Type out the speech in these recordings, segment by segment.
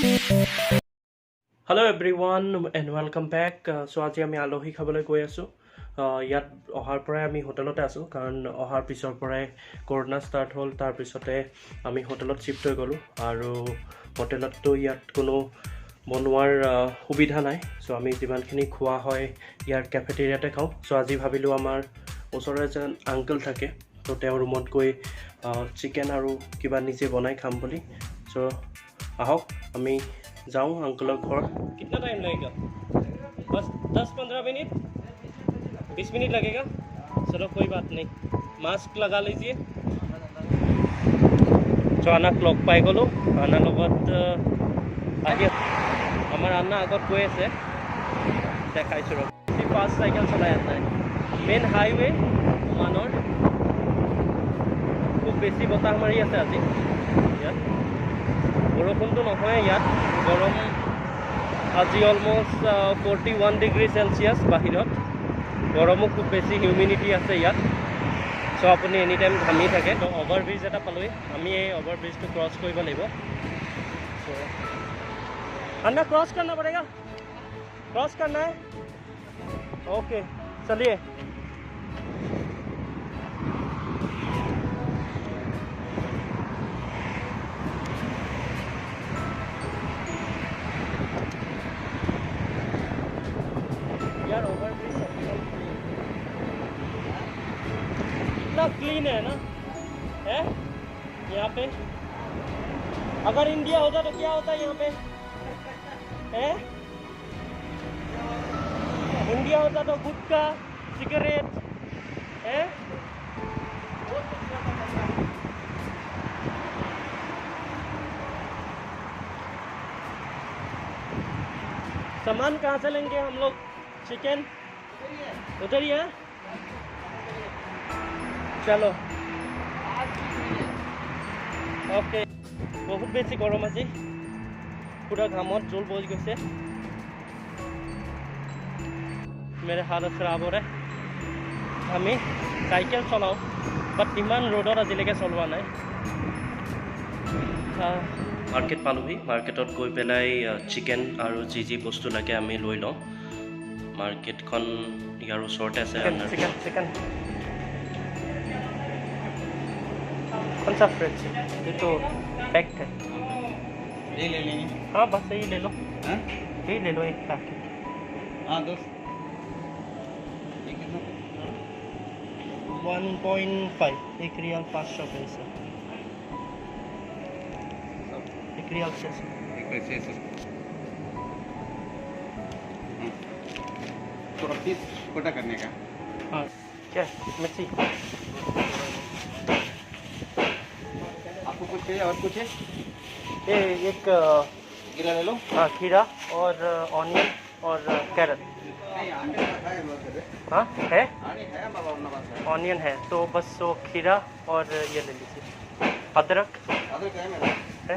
Hello everyone and welcome back. So आज आम आलही खाबले गई आसो। इतना अहार पर आम होटेलते आसो कारण अहार पिछर पर कोरोना स्टार्ट हल तार पिछते आम होटेलत शिफ्ट हो गलो और होटेलत तो इतना कोनो बनवार सुविधा ना। सो आम जिमानखिनि खुआ है यार कैफेटेरियाते खाऊँ। सो आज भाविलो आमार ओसरे एजन आंकल थाके तो रूमत गई चिकेन और किबा निजे बनाई खाम बोली। सो आहक आमी जाऊँ अंकल घर। कितना टाइम लगेगा? बस 10-15 मिनट, 20 मिनट लगेगा। चलो कोई बात नहीं, मास्क लगा लीजिए। तो आना लग पाई गलो आना लगत आमार आना आगत गई आछे देखाइছো रब। फास्ट साइकेल चलाई आना मेन हाईवे मानर खूब बेसि बताह मारि आछे আজি ইয়াত। बरषुणतो नहय इयात गरम আজি अलमोस्ट 41 डिग्री सेलसियस बाहिरत गरमो खूब बेसि हिउमिडिटी आछे इयात। सो आपुनि एनी टाइम घामी थाके। तो ओभारब्रिज एटा पालोई आमी ए ओभारब्रिजटो क्रस करिब লাগিব। सो अन्ना क्रॉस करना पड़ेगा, क्रॉस करना है। ओके चलिए। यार ओवरब्रिज इतना क्लीन है ना है यहाँ पे। अगर इंडिया होता तो क्या होता यहाँ पे है? इंडिया होता तो गुटखा सिगरेट है। सामान कहाँ से लेंगे हम लोग? चिकन उधर ही है। चलो ओके। बहुत बेसि गरम आज पूरा घामत जोल बज गई। मेरे हालत खराब हो रहा है। आम साइकेल चलाओ बाट इमान रोडत आजिलेके चलोवा ना। मार्केट पालोहि मार्केटत गई पेलाई चिकेन और जी बस्तु लगे आम लई लওঁ। मार्केटखन यार ओसरते आछे। चिकन चिकन कौन सा फ्रेश? ये तो पैक्ड है। ये ले लेंगे। हाँ बस यही ले लो। हाँ यही ले लो एक पैकेट। हाँ दोस्त 1.5 एक रियल 500 पैसे। एक रियल 600। एक पैसे से तो 30 कोटा करने का। हाँ क्या मिर्ची आपको कुछ चाहिए और कुछ है? ये एक गिरा ले लो। हाँ खीरा और ऑनियन और कैरेट। हाँ है ऑनियन है तो बस वो खीरा और ये ले लीजिए। अदरक है मेरा है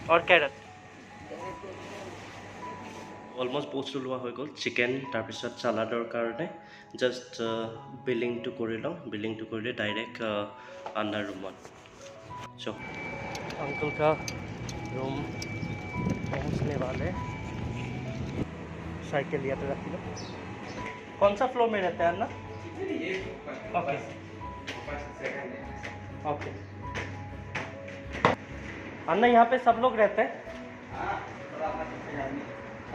और कैरेट। अलमोस्ट बस्तु लोৱা হৈ গ'ল। চিকেন তাৰপিছত চালাডৰ কাৰণে জাষ্ট বিলিংটো কৰি লওঁ। বিলিংটো কৰিলে ডাইৰেক্ট আন্ডাৰ ৰুমত। सो अंकल का रूम पहुंचने वाले। साइकिल यहाँ पे रखी लो। कौन सा फ्लोर में रहता है अन्ना? ओके ओके अन्ना यहाँ पे सब लोग रहते हैं।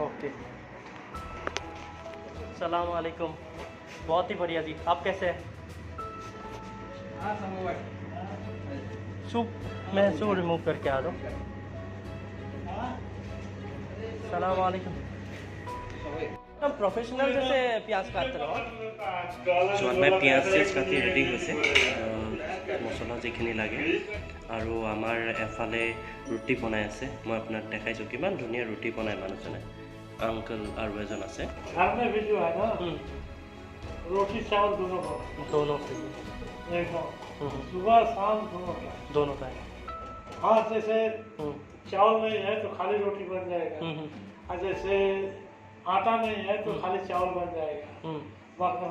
ओके सलाम वालेकुम। बहुत ही बढ़िया जी, आप कैसे हैं? सूप मैं सूप रिमूव करके आ रहा हूँ। सलाम वालेकुम। एकदम प्रोफेशनल जैसे प्याज काटते रहो। सो मैं प्याज से काटी रेडी হৈছে मसला जिखिनि লাগে আৰু আমাৰ এফালে ৰুটি বনাই আছে। মই আপোনাক দেখাইছোঁ কিমান ধুনীয়া ৰুটি বনাই মানুহজনে। अंकल और एजन আছে। घर में भी जो है ना रोटी चावल दोनों सुबह शाम दोनों का है। हाँ जैसे चावल नहीं है तो खाली रोटी बन जाएगा और जैसे आटा नहीं है तो खाली चावल बन जाएगा।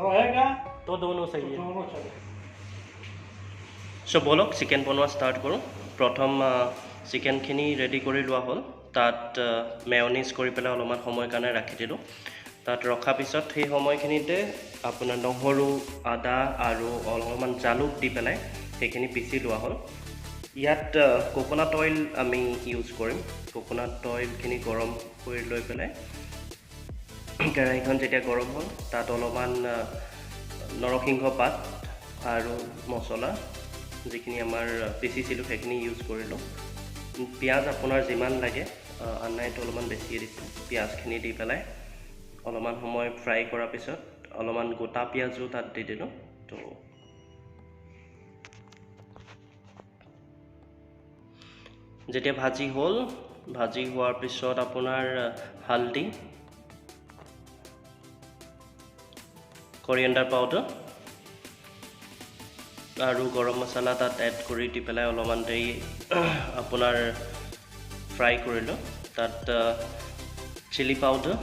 रहेगा तो दोनों सही है। दोनों चलेगा। সো বলক চিকেন বনোৱা ষ্টাৰ্ট কৰোঁ। প্ৰথম চিকেনখিনি ৰেডি কৰি লোৱা হ'ল। তাত মেয়নিজ কৰি পেলাই অলপমান সময়ৰ কাৰণে ৰাখি দিলোঁ। তাত ৰখাৰ পিছত সেই সময়খিনিতে আপোনাৰ নহৰু, আদা আৰু অলপমান জালুক দি পেলাই সেইখিনি পিচি লোৱা হ'ল। ইয়াত কোকোনাট অইল আমি ইউজ কৰিম। কোকোনাট অইলখিনি গৰম কৰি লৈ পেলাই কেৰাহীখন যেতিয়া গৰম হ'ল তাত অলপমান নৰসিংহ পাত আৰু মছলা যিখিনি আমাৰ পিচিছিলোঁ সেইখিনি ইউজ কৰিলোঁ। পিঁয়াজ আপোনাৰ যিমান লাগে, আন্নাইটো অলপমান বেছিয়ে দিছোঁ। পিঁয়াজখিনি দি পেলাই অলপমান সময় ফ্ৰাই কৰাৰ পিছত অলপমান গোটা পিঁয়াজো তাত দি দিলোঁ। তো যেতিয়া ভাজি হ'ল, ভাজি হোৱাৰ পিছত আপোনাৰ হালধি, কৰিয়েণ্ডাৰ পাউডাৰ আৰু গৰম মছলা তাত এড কৰি দি পেলাই অলপমান দেৰি আপোনাৰ ফ্ৰাই কৰিলোঁ। তাত চিলি পাউডাৰ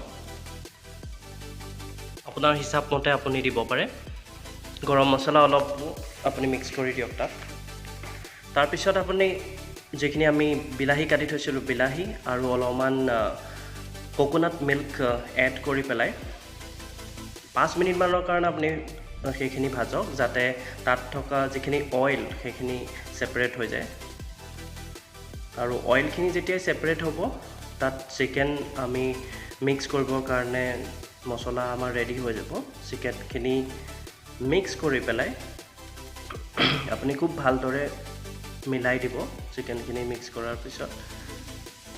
আপোনাৰ হিচাপ মতে আপুনি দিব পাৰে। গৰম মছলা অলপ আপুনি মিক্স কৰি দিয়ক তাত। তাৰপিছত আপুনি যিখিনি আমি বিলাহী কাটি থৈছিলোঁ, বিলাহী আৰু অলপমান কোকোনাট মিল্ক এড কৰি পেলাই 5 মিনিটমানৰ কাৰণে আপুনি সেইখিনি ভাজক, যাতে তাত থকা যিখিনি অইল সেইখিনি ছেপাৰেট হৈ যায়। আৰু অইলখিনি যেতিয়া ছেপাৰেট হ'ব, তাত চিকেন আমি মিক্স কৰিবৰ কাৰণে মছলা আমাৰ ৰেডি হৈ যাব। চিকেনখিনি মিক্স কৰি পেলাই আপুনি খুব ভালদৰে মিলাই দিব। চিকেনখিনি মিক্স কৰাৰ পিছত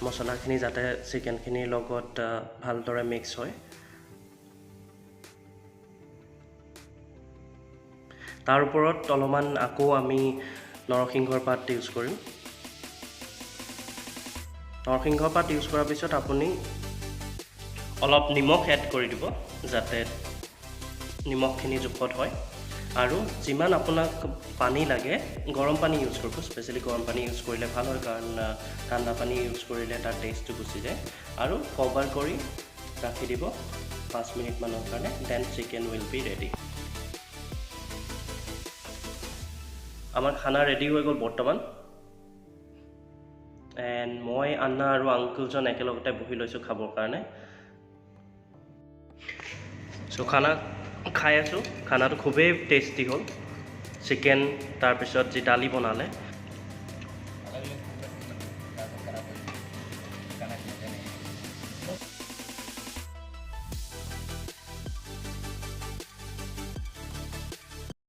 মছলাখিনি যাতে চিকেনখিনিৰ লগত ভালদৰে মিক্স হয়। তাৰ ওপৰত অলপমান আকৌ আমি নৰসিংহৰ পাত ইউজ কৰিম। নৰসিংহৰ পাত ইউজ কৰাৰ পিছত আপুনি অলপ নিমখ এড কৰি দিব, যাতে নিমখখিনি জোখত হয়। আৰু যিমান আপোনাক পানী লাগে, গৰম পানী ইউজ কৰিব। স্পেচিয়েলি গৰম পানী ইউজ কৰিলে ভাল হয়, কাৰণ ঠাণ্ডা পানী ইউজ কৰিলে তাৰ টেষ্টটো গুচি যায়। আৰু কভাৰ কৰি ৰাখি দিব 5 মিনিটমানৰ কাৰণে। Then chicken will be ready. আমাৰ খানা ৰেডি হৈ গ'ল বৰ্তমান। এণ্ড মই, আন্না আৰু আংকুলজন একেলগতে বহি লৈছোঁ খাবৰ কাৰণে। চ' খানা খাই আছোঁ। খানাটো খুবেই টেষ্টি হ'ল। চিকেন, তাৰপিছত যি দালি বনালে